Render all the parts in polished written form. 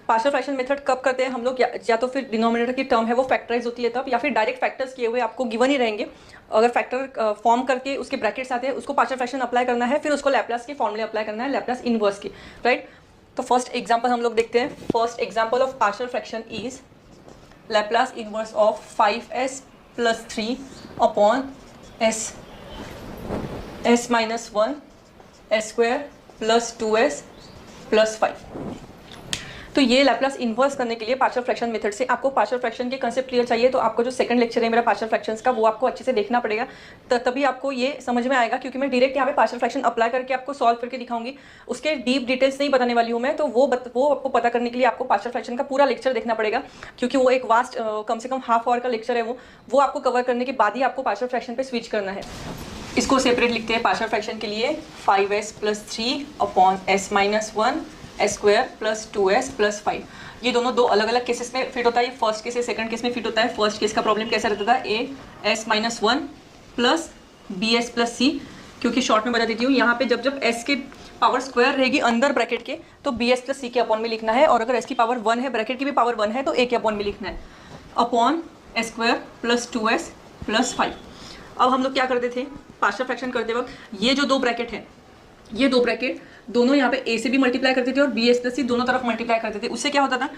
Partial fraction method कब करते हैं हम लोग, या तो फिर डिनोमिनेटर की टर्म है वो फैक्टराइज होती है तब, या फिर डायरेक्ट फैक्टर्स किए हुए आपको गिवन ही रहेंगे, अगर फैक्टर फॉर्म करके उसके ब्रैकेट्स आते हैं उसको पार्शियल फ्रैक्शन अप्लाई करना है, फिर उसको लैप्लास के फॉर्मूले अप्लाई करना है, लैप्लास इनवर्स की, राइट। तो फर्स्ट एग्जाम्पल हम लोग देखते हैं। First example of partial fraction is Laplace inverse of 5s + 3 upon s minus 1 s² + 2s + 5। तो ये लैप्लास इन्वर्स करने के लिए पार्शियल फ्रैक्शन मेथड से आपको पार्शियल फ्रैक्शन के कंसेप्ट क्लियर चाहिए, तो आपको जो सेकंड लेक्चर है मेरा पार्शियल फ्रैक्शंस का वो आपको अच्छे से देखना पड़ेगा, तभी आपको ये समझ में आएगा, क्योंकि मैं डायरेक्ट यहाँ पे पार्शियल फ्रैक्शन अप्लाई करके आपको सॉल्व करके दिखाऊंगी, उसके डीप डिटेल्स नहीं बताने वाली हूँ मैं। तो वो आपको पता करने के लिए आपको पार्शियल फ्रैक्शन का पूरा लेक्चर देखना पड़ेगा, क्योंकि वो एक वास्ट कम से कम हाफ आवर का लेक्चर है वो आपको कवर करने के बाद ही आपको पार्शियल फ्रैक्शन पे स्विच करना है। इसको सेपरेट लिखते हैं पार्शियल फ्रैक्शन के लिए, 5s + 3 upon s minus 1 s² + 2s + 5। ये दोनों दो अलग अलग केसेस में फिट होता है, फर्स्ट केस से सेकंड केस में फिट होता है। फर्स्ट केस का प्रॉब्लम कैसा रहता था, a s minus 1 plus bs + c, क्योंकि शॉर्ट में बता देती हूँ, यहाँ पे जब s के पावर स्क्वायर रहेगी अंदर ब्रैकेट के तो bs + c के अपॉन में लिखना है, और अगर s की पावर 1 है, ब्रैकेट की भी पावर 1 है, तो a के अपॉन में लिखना है, अपॉन s² + 2s + 5। अब हम लोग क्या करते थे पार्शियल फ्रैक्शन करते वक्त, ये जो दो ब्रैकेट है, ये दो ब्रैकेट दोनों यहाँ पे a से भी मल्टीप्लाई करते थे और bs + c दोनों तरफ मल्टीप्लाई करते थे। उससे क्या होता था,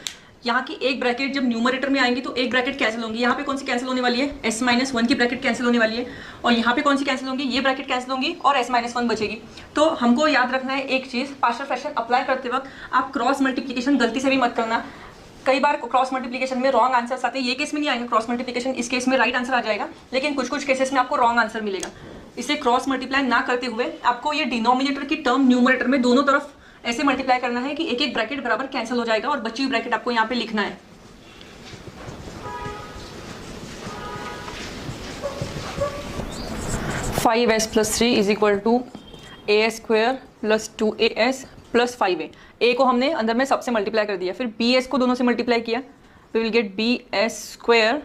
यहाँ की एक ब्रैकेट जब न्यूमरेटर में आएंगी तो एक ब्रैकेट कैंसिल होंगी, यहाँ पे कौन सी कैंसिल होने वाली है, s माइनस 1 की ब्रैकेट कैंसिल होने वाली है, और यहाँ पे कौन सी कैंसिल होंगी, ये ब्रैकेट कैंसिल होंगी और s माइनस 1 बचेगी। तो हमको याद रखना है एक चीज़, पार्शियल फ्रैक्शन अप्लाई करते वक्त आप क्रॉस मल्टीप्लीकेशन गलती से भी मत करना। कई बार क्रॉस मल्टीप्लिकेशन में रॉन्ग आंसर्स आते हैं, ये केस में नहीं आएगा क्रॉस मल्टीप्लिकेशन, इस केस में राइट आंसर आ जाएगा, लेकिन कुछ केसेस में आपको रॉन्ग आंसर मिलेगा। इसे क्रॉस मल्टीप्लाई ना करते हुए आपको ये डिनोमिनेटर की टर्म न्यूमरेटर में दोनों तरफ ऐसे मल्टीप्लाई करना है कि एक एक ब्रैकेट बराबर कैंसिल हो जाएगा, और बची हुई ब्रैकेट आपको यहाँ पे लिखना है। Five s + 3 = a² + 2as + 5a। a को हमने अंदर में सबसे मल्टीप्लाई कर दिया, फिर bs को दोनों से मल्टीप्लाई किया, we will get bs²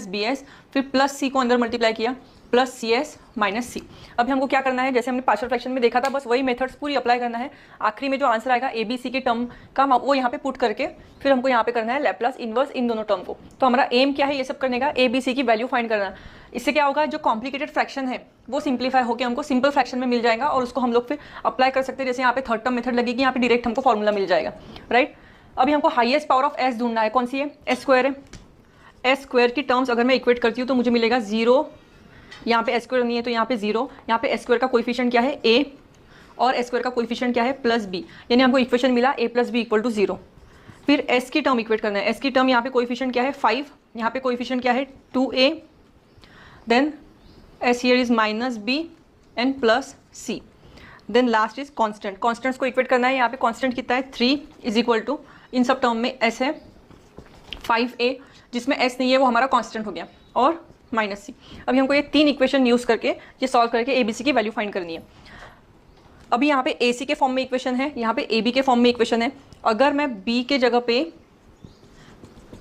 - bs, फिर प्लस c को अंदर मल्टीप्लाई किया, प्लस cs - c। अभी हमको क्या करना है, जैसे हमने पार्शियल फ्रैक्शन में देखा था, बस वही मेथड्स पूरी अप्लाई करना है। आखिरी में जो आंसर आएगा a b c के टर्म का वो यहाँ पे पुट करके फिर हमको यहाँ पे करना है लैप्लास इनवर्स इन दोनों टर्म को। तो हमारा एम क्या है ये सब करने का, a b c की वैल्यू फाइंड करना। इससे क्या होगा, जो कॉम्प्लिकेटेड फ्रैक्शन है वो सिंप्लीफाई होकर हमको सिंपल फ्रैक्शन में मिल जाएगा, और उसको हम लोग फिर अप्लाई कर सकते हैं। जैसे यहाँ पे थर्ड टर्म मेथड लगेगी, यहाँ पे डायरेक्ट हमको फॉर्मूला मिल जाएगा, राइट। अभी हमको हाईएस्ट पावर ऑफ s ढूंढना है, कौन सी है, s² है। s² की टर्म्स अगर मैं इक्वेट करती हूँ तो मुझे मिलेगा 0, यहाँ पे s² नहीं है तो यहाँ पे 0, यहाँ पे s² का कोएफिशिएंट क्या है, a, और s² का कोएफिशिएंट क्या है, +b, यानी हमको इक्वेशन मिला a + b = 0। फिर s की टर्म इक्वेट करना है, s की टर्म यहाँ पे कोएफिशिएंट क्या है 5, यहाँ पे कोएफिशिएंट क्या है 2a, then s here is -b and +c, then last is constant. Constants को इक्वेट करना है, यहाँ पे कांस्टेंट कितना है 3 = इन सब टर्म में s है 5a, जिसमें s नहीं है वो हमारा कांस्टेंट हो गया, और -c। अभी हमको ये तीन इक्वेशन यूज़ करके ये सॉल्व करके a b c की वैल्यू फाइंड करनी है। अभी यहाँ पे ac के फॉर्म में इक्वेशन है, यहाँ पे ab के फॉर्म में इक्वेशन है। अगर मैं b के जगह पे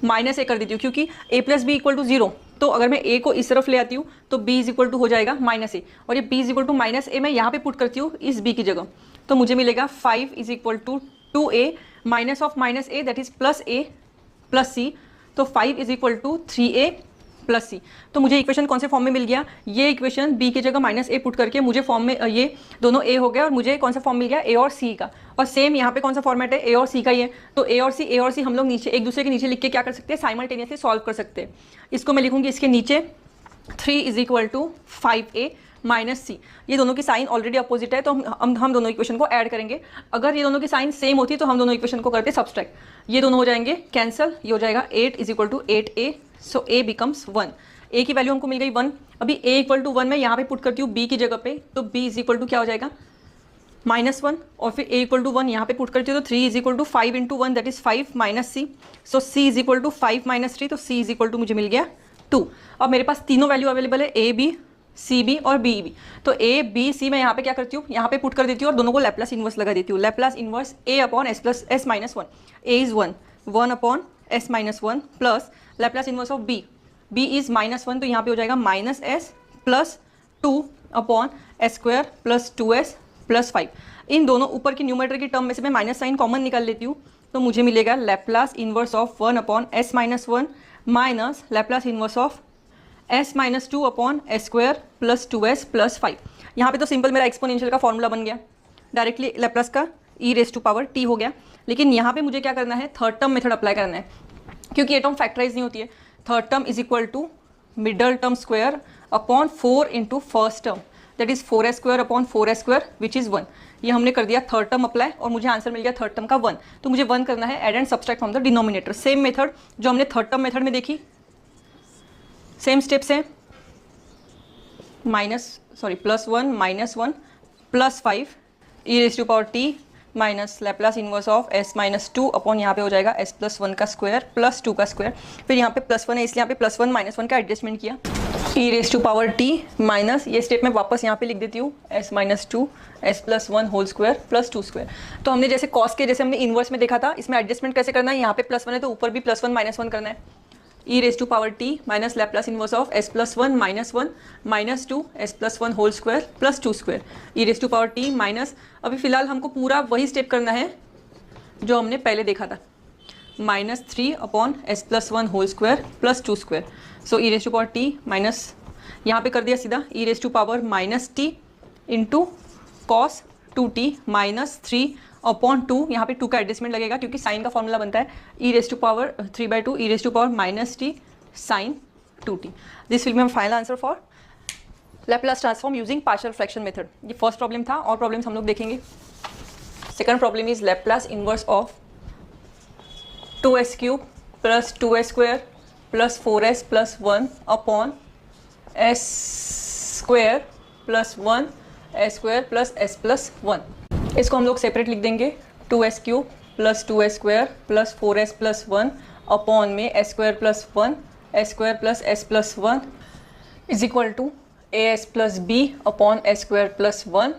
-a कर देती हूँ, क्योंकि a + b = 0, तो अगर मैं a को इस तरफ ले आती हूँ तो b = हो जाएगा -a, और ये b = -a मैं यहाँ पे पुट करती हूँ इस b की जगह, तो मुझे मिलेगा 5 = 2a minus of -a that is +a + c, तो 5 = 3a + c। तो मुझे इक्वेशन कौन से फॉर्म में मिल गया, ये इक्वेशन b की जगह -a पुट करके मुझे फॉर्म में ये दोनों a हो गया, और मुझे कौन सा फॉर्म मिल गया, a और c का। और सेम यहाँ पे कौन सा फॉर्मेट है, a और c का ही है, तो a और c हम लोग नीचे एक दूसरे के नीचे लिख के क्या कर सकते हैं, साइमल्टेनियसली सॉल्व कर सकते हैं। इसको मैं लिखूंगी इसके नीचे 3 = 5a - c। ये दोनों की साइन ऑलरेडी अपोजिट है, तो हम दोनों इक्वेशन को ऐड करेंगे। अगर ये दोनों की साइन सेम होती तो हम दोनों इक्वेशन को करते सब्सट्रैक्ट, ये दोनों हो जाएंगे कैंसिल, ये हो जाएगा 8 = 8a, so a becomes 1। a की वैल्यू हमको मिल गई 1। अभी a = 1 मैं यहाँ पे पुट करती हूँ b की जगह पे, तो b = क्या हो जाएगा -1, और फिर a = 1 यहाँ पे पुट करती हूँ तो 3 = 5 × 1 that is 5 - c, so c = 5 - 3, तो c = मुझे मिल गया 2। अब मेरे पास तीनों वैल्यू अवेलेबल है, a b सी बी और बी बी, तो ए बी सी मैं यहाँ पे क्या करती हूँ, यहाँ पे पुट कर देती हूँ और दोनों को लैप्लास इन्वर्स लगा देती हूँ। Laplace inverse a upon s minus 1, a is 1 upon s minus 1 plus Laplace inverse of b, b is -1, तो यहाँ पे हो जाएगा -s plus 2 upon s² plus 2s plus 5। इन दोनों ऊपर की न्यूमरेटर की टर्म में से मैं माइनस साइन कॉमन निकाल लेती हूँ, तो मुझे मिलेगा Laplace inverse of 1 upon S minus 1 minus Laplace inverse of S minus 2 upon S square plus 2s plus 5। यहाँ पे तो सिंपल मेरा एक्सपोनेंशियल का फॉर्मूला बन गया, डायरेक्टली लैप्लास का e raise to power t हो गया। लेकिन यहाँ पे मुझे क्या करना है, थर्ड टर्म मेथड अप्लाई करना है, क्योंकि ये टर्म फैक्टराइज नहीं होती है। Third term is equal to middle term square upon 4 into first term, that is 4s square upon 4s square which is 1। ये हमने कर दिया थर्ड टर्म अप्लाई और मुझे आंसर मिल गया थर्ड टर्म का 1। तो मुझे 1 करना है, add and subtract from the denominator. Same method जो हमने थर्ड टर्म मेथड में देखी, सेम स्टेप्स हैं, +1 -1 plus 5 e raise to power t minus Laplace inverse of s minus 2 upon यहाँ पे हो जाएगा s प्लस 1 का स्क्वायर प्लस 2 का स्क्वायर। फिर यहाँ पे +1 है इसलिए यहाँ पे +1 -1 का एडजस्टमेंट किया, e raise to power t minus ये स्टेप मैं वापस यहाँ पे लिख देती हूँ, s minus 2 s plus 1 whole square plus 2 square. तो हमने जैसे कॉस के जैसे हमने इन्वर्स में देखा था, इसमें एडजस्टमेंट कैसे करना है, यहाँ पे +1 है तो ऊपर भी +1 -1 करना है। e raise to power t minus Laplace inverse of s plus 1 -1 minus 2 s plus 1 whole square plus 2 square, e raise to power t minus, अभी फिलहाल हमको पूरा वही स्टेप करना है जो हमने पहले देखा था, -3 upon s plus 1 whole square plus 2 square. So e raise to power t minus, यहाँ पे कर दिया सीधा e raise to power -t into cos 2t minus 3 upon 2, यहाँ पे 2 का एडजस्टमेंट लगेगा क्योंकि साइन का फॉर्मूला बनता है e raise to power 3/2 e raise to power -t sine 2t। This will be my final answer for Laplace transform using partial fraction method. ये first problem था, और प्रॉब्लम्स हम लोग देखेंगे। Second problem is Laplace inverse of 2s cube plus 2s square plus 4s plus 1 upon s square plus 1 s square plus s plus 1। इसको हम लोग separate लिख देंगे, 2s cube plus 2s square plus 4s plus 1 upon में s square plus 1 s square plus s plus 1 is equal to as plus b upon s square plus 1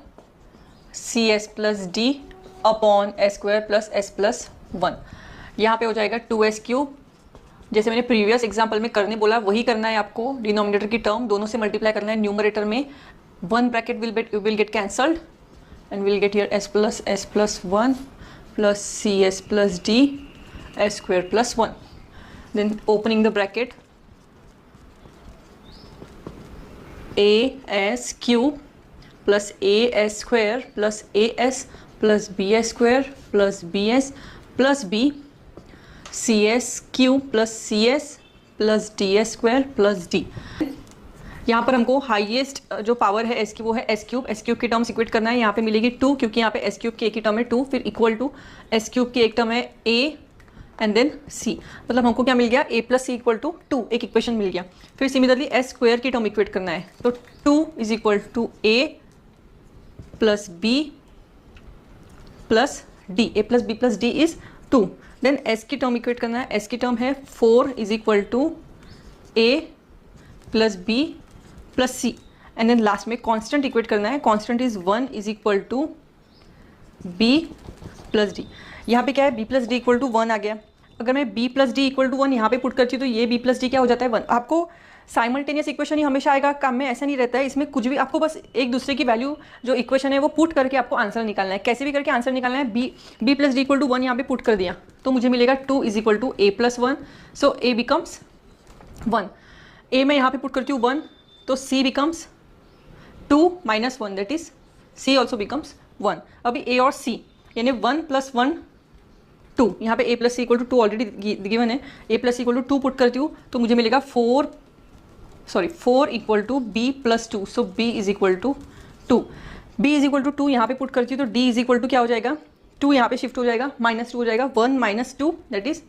cs plus d upon s square plus s plus 1। यहाँ पे हो जाएगा 2s cube, जैसे मैंने previous example में करने बोला वही करना है आपको, डिनोमिनेटर की टर्म दोनों से मल्टीप्लाई करना है। न्यूमरेटर में 1 bracket will get cancelled and we'll get here s plus 1 plus cs plus d s square plus 1, then opening the bracket as cube plus as square plus as plus bs square plus bs plus b cs cube plus cs plus ds square plus d। यहाँ पर हमको highest जो power है S की वो है S cube की terms equate करना है। यहाँ पे मिलेगी 2 क्योंकि यहाँ पे एस क्यूब की एक ही टर्म है 2, फिर इक्वल टू एस क्यूब की एक टर्म है a एंड देन c, मतलब हमको क्या मिल गया a plus c equal to 2, एक इक्वेशन मिल गया। फिर सिमिलरली एस स्क्वायर की टर्म इक्वेट करना है, तो 2 is equal to a plus b plus d, a plus b plus d is 2। Then s की टर्म इक्वेट करना है, s की टर्म है 4 is equal to a plus b plus c, and then last में constant equate करना है, constant is 1 is equal to b plus d. यहाँ पे क्या है, b plus d equal to 1 आ गया। अगर मैं b plus d equal to 1 यहाँ पे पुट करती हूँ तो ये b प्लस डी क्या हो जाता है 1। आपको साइमल्टेनियस इक्वेशन ही हमेशा आएगा काम में, ऐसा नहीं रहता है इसमें कुछ भी, आपको बस एक दूसरे की वैल्यू जो इक्वेशन है वो पुट करके आपको आंसर निकालना है, कैसे भी करके आंसर निकालना है। b plus d equal to 1 यहाँ पे पुट कर दिया तो मुझे मिलेगा 2 is equal to a plus 1, so a becomes 1। a मैं यहाँ पे पुट करती हूँ 1 तो c becomes 2 minus 1 that is c also becomes 1। अभी a और c यानी 1 प्लस 1 2, यहाँ पे a plus c equal to 2 already given है, a plus equal to 2 put करती हूँ तो मुझे मिलेगा 4 equal to b plus 2, so b is equal to 2। b is equal to 2 यहाँ पे पुट करती हूँ तो d इज इक्वल टू क्या हो जाएगा, 2 यहाँ पे शिफ्ट हो जाएगा, -2 हो जाएगा, 1 माइनस 2 दैट इज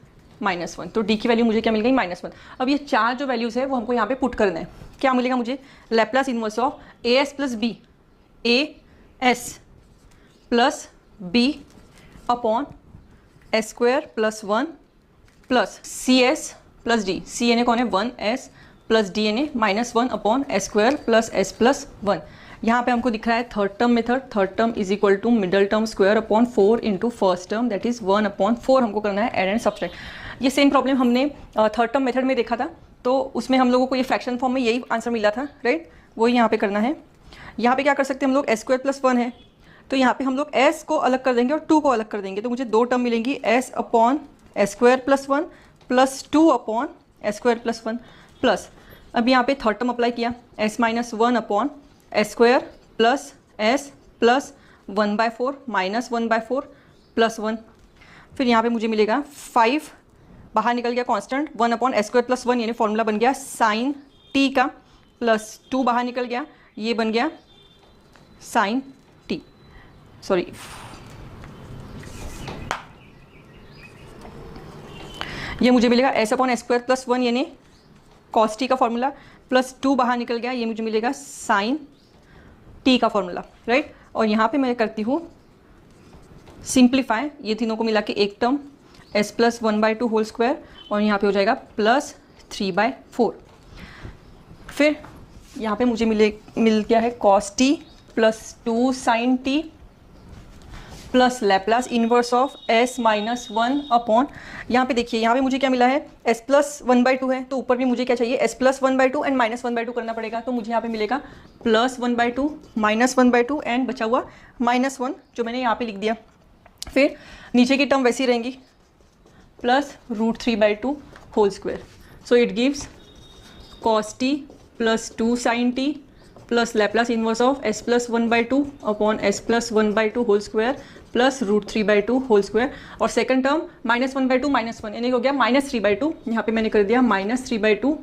-1। तो d की वैल्यू मुझे क्या मिल गई -1। अब ये चार जो वैल्यूज़ है वो हमको यहाँ पे पुट करना है। क्या मिलेगा मुझे, Laplace inverse of as plus b, as plus b upon s square plus 1 plus cs plus d, c यानी कौन है 1s प्लस d यानी -1 upon s square plus s plus 1। यहाँ पे हमको दिख रहा है third term method, third term is equal to middle term square upon 4 into first term that is 1 upon 4 हमको करना है एड एंड सब्सट्रैक्ट। ये सेम प्रॉब्लम हमने थर्ड टर्म मेथड में देखा था, तो उसमें हम लोगों को ये फ्रैक्शन फॉर्म में यही आंसर मिला था, राइट, वही यहाँ पे करना है। यहाँ पे क्या कर सकते हैं हम लोग, s स्क्वायर प्लस 1 है तो यहाँ पे हम लोग s को अलग कर देंगे और 2 को अलग कर देंगे, तो मुझे 2 टर्म मिलेंगी s upon S square plus 1 plus 2 upon S square plus 1 plus, अब यहाँ पे थर्ड टर्म अप्लाई किया, s minus 1 upon S square plus s plus 1/4 minus 1/4 plus 1, फिर यहाँ पे मुझे मिलेगा 5, बाहर निकल गया constant, 1 upon S square plus 1 यानी फॉर्मूला बन गया साइन t का, प्लस 2 बाहर निकल गया, ये बन गया साइन t, सॉरी ये मुझे मिलेगा s upon S square plus 1 यानी कॉस t का फॉर्मूला, प्लस 2 बाहर निकल गया, ये मुझे मिलेगा साइन t का फॉर्मूला, राइट। और यहाँ पे मैं करती हूँ सिंप्लीफाई, ये तीनों को मिला के एक term s plus 1/2 whole square, और यहाँ पे हो जाएगा प्लस 3/4, फिर यहाँ पे मुझे मिल गया है cos t plus 2 sine t plus Laplace inverse of s minus 1 upon, यहाँ पे देखिए यहाँ पे मुझे क्या मिला है, s प्लस 1/2 है, तो ऊपर भी मुझे क्या चाहिए, s प्लस 1/2 एंड माइनस 1/2 करना पड़ेगा, तो मुझे यहाँ पे मिलेगा प्लस 1/2 माइनस 1/2 एंड बचा हुआ माइनस 1 जो मैंने यहाँ पे लिख दिया। फिर नीचे की टर्म वैसी रहेंगी, plus √3/2 whole square, so it gives cos t plus 2 sine t plus Laplace inverse of s plus 1/2 upon s plus 1/2 whole square plus √3/2 whole square, और सेकंड टर्म माइनस 1/2 माइनस 1 यानी हो गया माइनस 3/2, यहाँ पे मैंने कर दिया minus 3/2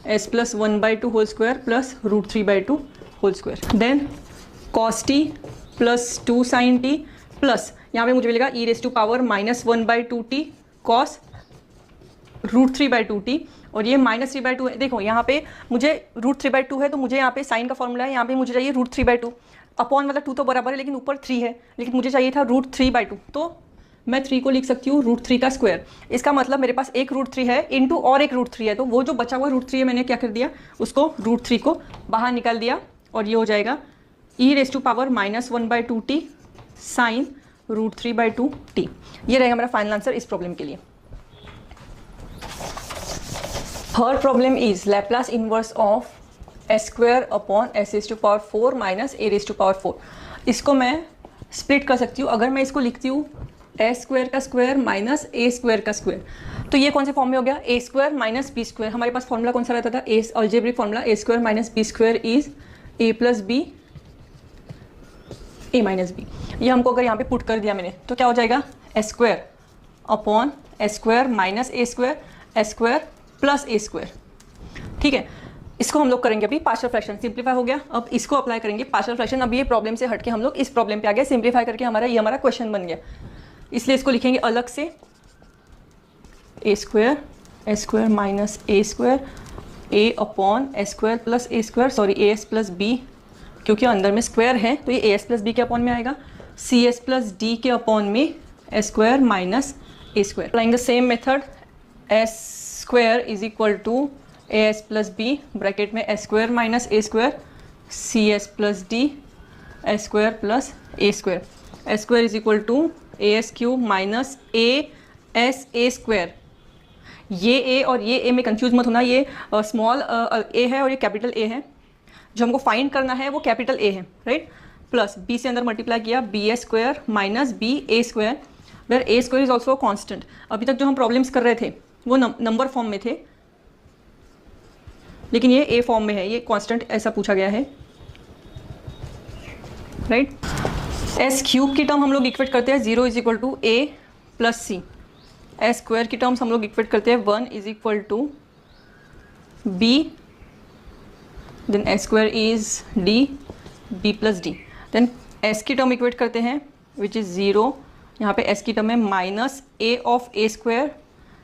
s plus 1/2 whole square plus √3/2 whole square, then cos t plus 2 sine t plus यहाँ पे मुझे मिलेगा e raise to power minus 1/2t cos √3/2t, और ये माइनस 3/2 है। देखो यहाँ पे मुझे √3/2 है, तो मुझे यहाँ पे साइन का फॉर्मूला है, यहाँ पे मुझे चाहिए √3/2 अपॉन मतलब 2 तो बराबर है लेकिन ऊपर 3 है, लेकिन मुझे चाहिए था √3/2, तो मैं 3 को लिख सकती हूँ √3 का स्क्वायर, इसका मतलब मेरे पास एक √3 है इंटू और एक √3 है, तो वो जो बचा हुआ √3 है मैंने क्या कर दिया, उसको √3 को बाहर निकाल दिया, और ये हो जाएगा e raise to power minus 1/2t sine √3/2t। ये रहेगा मेरा फाइनल आंसर इस प्रॉब्लम के लिए। Third problem is Laplace inverse of S square upon s raise to power 4 minus a raise to power 4। इसको मैं स्प्लिट कर सकती हूँ, अगर मैं इसको लिखती हूँ s स्क्वायर का स्क्वायर माइनस a स्क्वायर का स्क्वायर, तो ये कौन से फॉर्म में हो गया, a square minus b square. हमारे पास फॉर्मूला कौन सा रहता था, algebraic formula a square minus b square is a plus b a minus b। ये हमको अगर यहाँ पे पुट कर दिया मैंने, तो क्या हो जाएगा, s square upon s square minus a square s square plus a square. ठीक है, इसको हम लोग करेंगे अभी पार्शियल फ्रैक्शन, सिंप्लीफाई हो गया, अब इसको अप्लाई करेंगे पार्शियल फ्रैक्शन। अब ये प्रॉब्लम से हटके हम लोग इस प्रॉब्लम पे आ गए, सिंप्लीफाई करके हमारा क्वेश्चन बन गया, इसलिए इसको लिखेंगे अलग से a square s square minus a square a upon s square plus a square, sorry as plus b, क्योंकि अंदर में स्क्वायर है तो ये as प्लस b के अपॉन में आएगा, cs प्लस d के अपॉन में s square minus a square. Applying the same method, s square is equal to as plus b bracket में s square minus a square cs plus d s square plus a square, s square is equal to as cube minus as a square. ये a और ये a में confuse मत होना, ये small a है और ये कैपिटल A है, जो हमको फाइंड करना है वो कैपिटल A है, राइट। प्लस b से अंदर मल्टीप्लाई किया bs square minus ba square, where a square is also constant. अभी तक जो हम प्रॉब्लम्स कर रहे थे वो नंबर फॉर्म में थे, लेकिन ये a फॉर्म में है, ये कांस्टेंट ऐसा पूछा गया है, राइट। s क्यूब की टर्म हम लोग इक्वेट करते हैं 0 is equal to a plus c, s square की टर्म्स हम लोग इक्वेट करते हैं 1 is equal to b, then s square is d, b plus d, then s की टर्म इक्वेट करते हैं विच इज़ 0, यहाँ पे s की टर्म है minus a of a square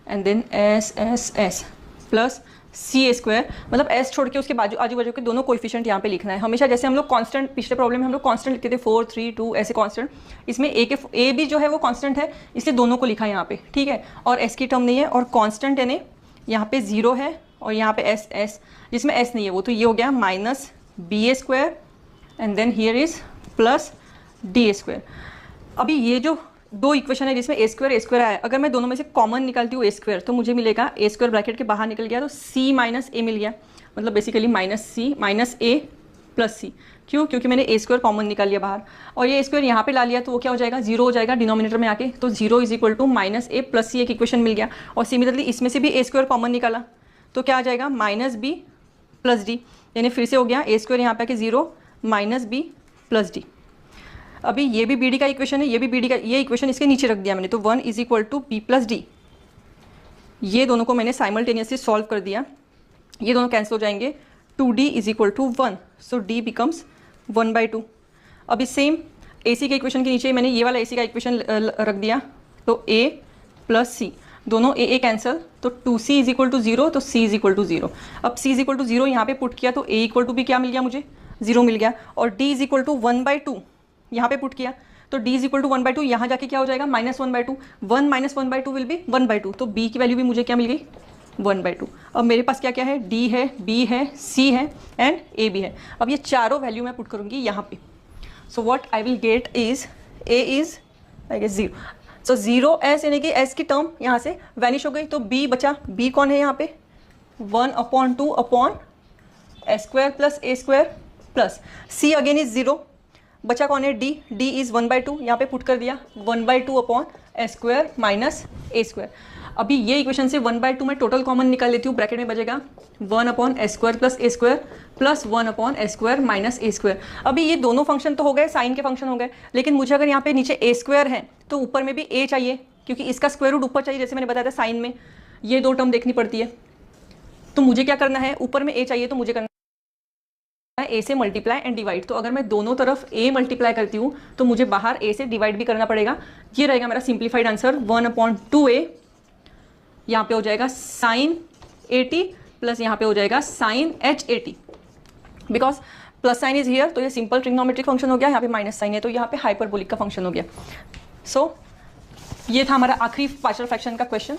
and then s plus C A square, मतलब s छोड़ के उसके आजू बाजू के दोनों कोएफिशिएंट यहाँ पे लिखना है। हमेशा जैसे हम लोग कांस्टेंट, पिछले प्रॉब्लम में हम लोग कांस्टेंट लिखते थे 4, 3, 2 ऐसे कांस्टेंट, इसमें a भी जो है वो कांस्टेंट है, इसलिए दोनों को लिखा है यहाँ पे, ठीक है। और s की टर्म नहीं है, और कांस्टेंट यानी यहाँ पे 0 है और यहाँ पे s जिसमें s नहीं है वो, तो ये हो गया minus B A square and then here is plus D A square. अभी ये जो दो इक्वेशन है जिसमें a स्क्वायर आया, अगर मैं दोनों में से कॉमन निकालती हूँ a स्क्वायर, तो मुझे मिलेगा a स्क्वायर ब्रैकेट के बाहर निकल गया तो c माइनस a मिल गया, मतलब basically minus c minus a plus C. क्यों? क्योंकि मैंने ए स्क्वायर कॉमन निकाल लिया बाहर, और ये स्क्वायर यहाँ पे ला लिया तो वो क्या हो जाएगा, जीरो हो जाएगा डिनोमिनेटर में आके। तो zero is equal to minus A plus C एक इक्वेशन मिल गया। और सिमिलरली इसमें से भी ए स्क्वायर कॉमन निकाला तो क्या आ जाएगा, माइनस बी प्लस डी, यानी फिर से हो गया ए स्क्वायर यहाँ पे आके zero minus B plus D. अभी ये भी बी डी का इक्वेशन है, ये भी बी डी का, ये इक्वेशन इसके नीचे रख दिया मैंने। तो 1 is equal to B plus D, ये दोनों को मैंने साइमल्टेनियसली सॉल्व कर दिया, ये दोनों कैंसिल हो जाएंगे। 2d is equal to 1, so d becomes 1/2। अभी सेम AC के इक्वेशन के नीचे मैंने ये वाला AC का इक्वेशन रख दिया, तो a प्लस सी, दोनों a कैंसिल, तो 2c इज इक्वल टू 0, तो c इज इक्वल टू 0। अब c इज इक्वल टू 0 यहाँ पे पुट किया तो a इक्वल टू भी क्या मिल गया मुझे, 0 मिल गया। और d इज इक्वल टू 1/2 यहाँ पे पुट किया तो d इज इक्वल टू 1/2, यहाँ जाके क्या हो जाएगा, -1/2, 1 - 1/2 विल बी 1/2, तो b की वैल्यू भी मुझे क्या मिल गई, 1/2। अब मेरे पास क्या क्या है, d है, b है, c है एंड a भी है। अब ये चारों वैल्यू मैं पुट करूँगी यहाँ पे। So what I will get is a is I guess 0, so 0 s, यानी कि s की टर्म यहाँ से वैनिश हो गई। तो b बचा, b कौन है यहाँ पे, 1/2 s square plus a square plus c again is 0, बचा कौन है, d, d इज 1/2, यहाँ पे पुट कर दिया 1/2 s square minus a square. अभी ये इक्वेशन से 1/2 मैं टोटल कॉमन निकाल लेती हूँ, ब्रैकेट में बचेगा 1/s square plus a square plus 1/s square minus a square. अभी ये दोनों फंक्शन तो हो गए, साइन के फंक्शन हो गए, लेकिन मुझे अगर यहाँ पे नीचे a स्क्वायर है तो ऊपर में भी a चाहिए, क्योंकि इसका स्क्वायर रूट ऊपर चाहिए, जैसे मैंने बताया था साइन में ये दो टर्म देखनी पड़ती है। तो मुझे क्या करना है, ऊपर में a चाहिए तो मुझे करना a से मल्टीप्लाई एंड डिवाइड। तो अगर मैं दोनों तरफ a मल्टीप्लाई करती हूँ तो मुझे बाहर a से डिवाइड भी करना पड़ेगा। ये रहेगा मेरा सिंप्लीफाइड आंसर, 1/2a, यहाँ पे हो जाएगा साइन 80 प्लस यहाँ पे हो जाएगा sine h80, because plus sine is here, तो ये सिंपल ट्रिग्नोमेट्रिक फंक्शन हो गया, यहाँ पे माइनस साइन है तो यहाँ पे हाइपरबोलिक का फंक्शन हो गया। सो ये था हमारा आखिरी पार्शियल फ्रैक्शन का क्वेश्चन।